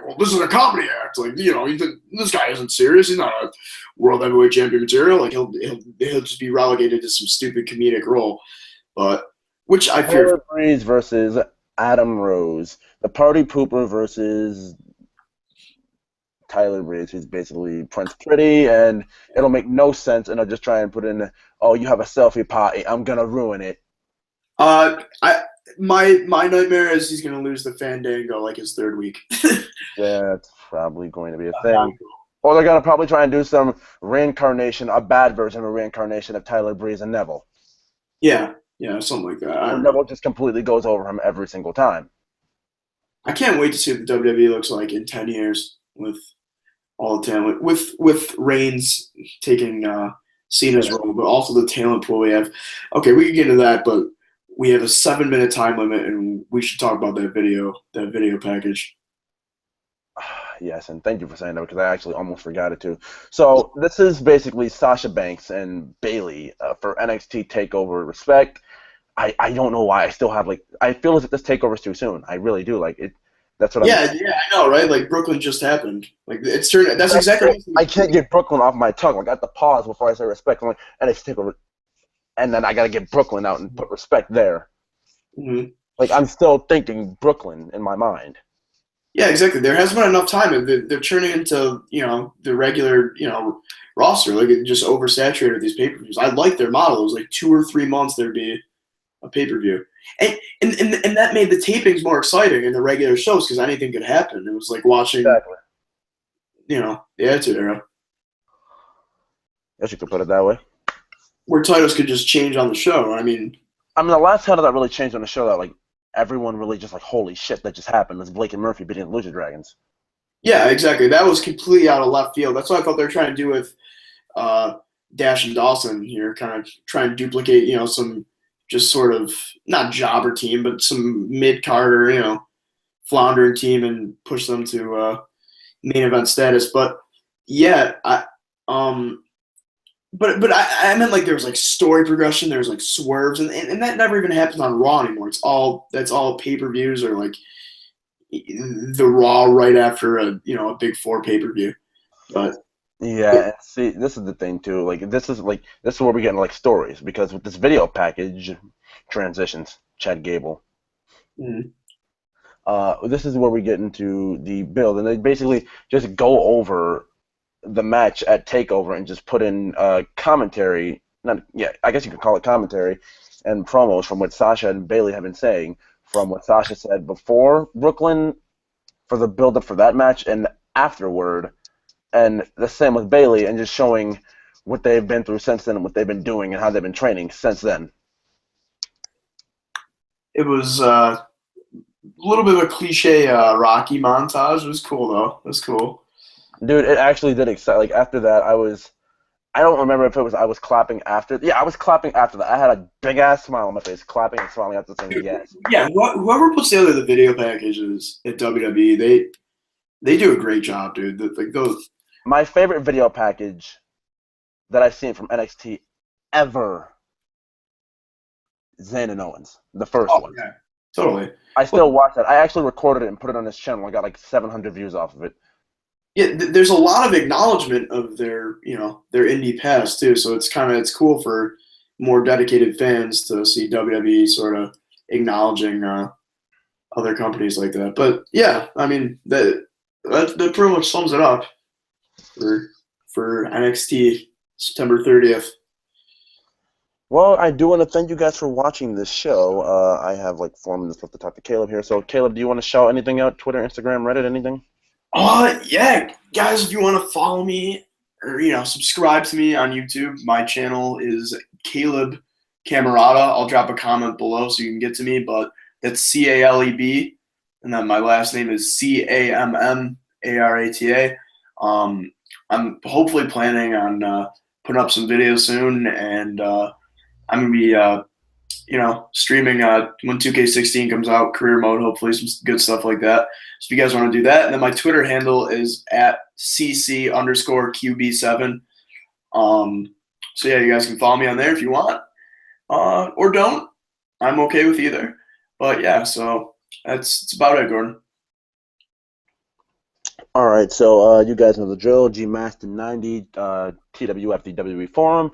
well, this is a comedy act. Like, this guy isn't serious. He's not a world heavyweight champion material. Like, he'll just be relegated to some stupid comedic role. But which I fear. Tyler Breeze versus Adam Rose. The party pooper versus Tyler Breeze, who's basically Prince Pretty, and it'll make no sense, and I'll just try and put in, oh, you have a selfie party, I'm gonna ruin it. I my nightmare is he's gonna lose the Fandango like his third week. That's probably going to be a thing. Or they're gonna probably try and do some reincarnation, a bad version of a reincarnation of Tyler Breeze and Neville. Yeah, something like that. I Where don't know. Neville just completely goes over him every single time. I can't wait to see what the WWE looks like in 10 years with all the talent, with Reigns taking Cena's role, but also the talent pool we have. Okay, we can get into that, but we have a 7 minute time limit, and we should talk about that video package. Yes, and thank you for saying that because I actually almost forgot it too. So this is basically Sasha Banks and Bailey for NXT Takeover Respect. I don't know why I still have like I feel as if this takeover is too soon. I really do like it. That's what I'm. Yeah, yeah, I know, right? Like Brooklyn just happened. Like it's turned. That's exactly. I can't get Brooklyn off my tongue. Like I have to pause before I say respect. I'm like, and it's and then I gotta get Brooklyn out and put respect there. Mhm. Like I'm still thinking Brooklyn in my mind. Yeah, exactly. There hasn't been enough time. They're turning into the regular roster. Like it just oversaturated with these pay per views. I like their model. It was like 2 or 3 months there'd be a pay per view, and that made the tapings more exciting in the regular shows because anything could happen. It was like watching Exactly. the Attitude Era Guess you could put it that way. where titles could just change on the show. I mean, the last title that really changed on the show that like everyone really just like holy shit that just happened was Blake and Murphy beating the Lucha Dragons. Yeah, exactly. That was completely out of left field. That's what I thought they were trying to do with Dash and Dawson here, kind of trying to duplicate, some just sort of not jobber team, but some mid carder, floundering team, and push them to main event status. But yeah, but I meant like there was like story progression, there was like swerves, and that never even happens on Raw anymore. That's all pay per views or like the Raw right after a big four pay per view, but. Yeah, see, this is the thing too. This is where we get into like stories because with this video package transitions, Chad Gable. Mm. This is where we get into the build, and they basically just go over the match at Takeover and just put in commentary. Not, yeah, I guess you could call it commentary and promos from what Sasha and Bailey have been saying, from what Sasha said before Brooklyn for the build up for that match and afterward. And the same with Bailey, and just showing what they've been through since then and what they've been doing and how they've been training since then. It was a little bit of a cliche Rocky montage. It was cool, though. It was cool. Dude, it actually did excite. Like, after that, I don't remember if I was clapping after. Yeah, I was clapping after that. I had a big-ass smile on my face, clapping and smiling at the same yes. Yeah, whoever puts together the video packages at WWE, they do a great job, dude. Like those. My favorite video package that I've seen from NXT ever, Zayn and Owens, the first one. Yeah, totally. I still watch that. I actually recorded it and put it on this channel. I got like 700 views off of it. Yeah, there's a lot of acknowledgement of their indie past too. So it's cool for more dedicated fans to see WWE sort of acknowledging other companies like that. But yeah, I mean that pretty much sums it up for NXT September 30th. Well, I do want to thank you guys for watching this show. I have like 4 minutes left to talk to Caleb here. So, Caleb, do you want to shout anything out? Twitter, Instagram, Reddit, anything? Yeah, guys, if you want to follow me or subscribe to me on YouTube, my channel is Caleb Camerata. I'll drop a comment below so you can get to me, but that's CALEB, and then my last name is CAMMARATA. I'm hopefully planning on putting up some videos soon, and I'm gonna be streaming when 2K16 comes out, career mode, hopefully some good stuff like that. So if you guys want to do that, and then my Twitter handle is at CC_QB7. So yeah, you guys can follow me on there if you want, or don't. I'm okay with either. But yeah, so that's about it, Gordon. All right, so you guys know the drill. GMaster90, TWF, the WWE Forum.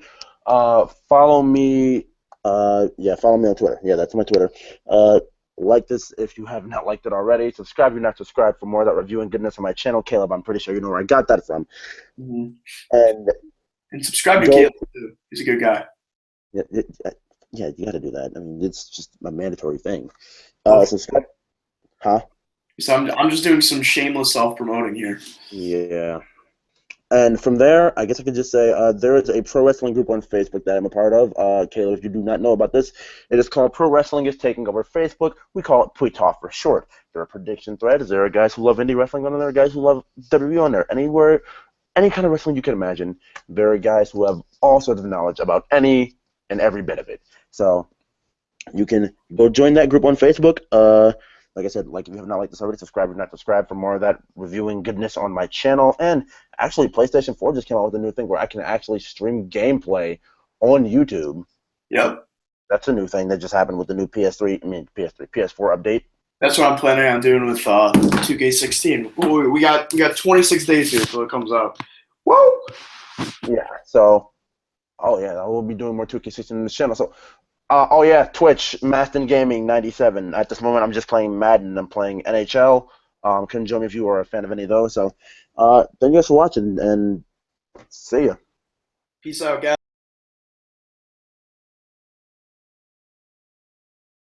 Follow me. Follow me on Twitter. Yeah, that's my Twitter. Like this if you have not liked it already. Subscribe if you're not subscribed for more of that reviewing goodness on my channel. Caleb, I'm pretty sure you know where I got that from. Mm-hmm. And subscribe to Caleb, too. He's a good guy. Yeah, you got to do that. I mean, it's just a mandatory thing. Okay. Subscribe. Huh? So I'm just doing some shameless self-promoting here. Yeah. And from there, I guess I could just say there is a pro wrestling group on Facebook that I'm a part of. Caleb, if you do not know about this, it is called Pro Wrestling is Taking Over Facebook. We call it Pui-Talk for short. There are prediction threads. There are guys who love indie wrestling on there. There are guys who love WWE on there. Anywhere, any kind of wrestling you can imagine, there are guys who have all sorts of knowledge about any and every bit of it. So you can go join that group on Facebook. Like I said, if you have not liked this already, subscribe or not subscribe for more of that reviewing goodness on my channel. And actually, PlayStation 4 just came out with a new thing where I can actually stream gameplay on YouTube. Yep. That's a new thing that just happened with the new PS4 update. That's what I'm planning on doing with 2K16. Ooh, we got 26 days here till it comes out. Whoa! Yeah. So, oh yeah, I will be doing more 2K16 in the channel. So, oh yeah, Twitch, Maston Gaming 97. At this moment, I'm just playing Madden. I'm playing NHL. Couldn't join me if you were a fan of any of those. So, thank you guys for watching, and see ya. Peace out, guys.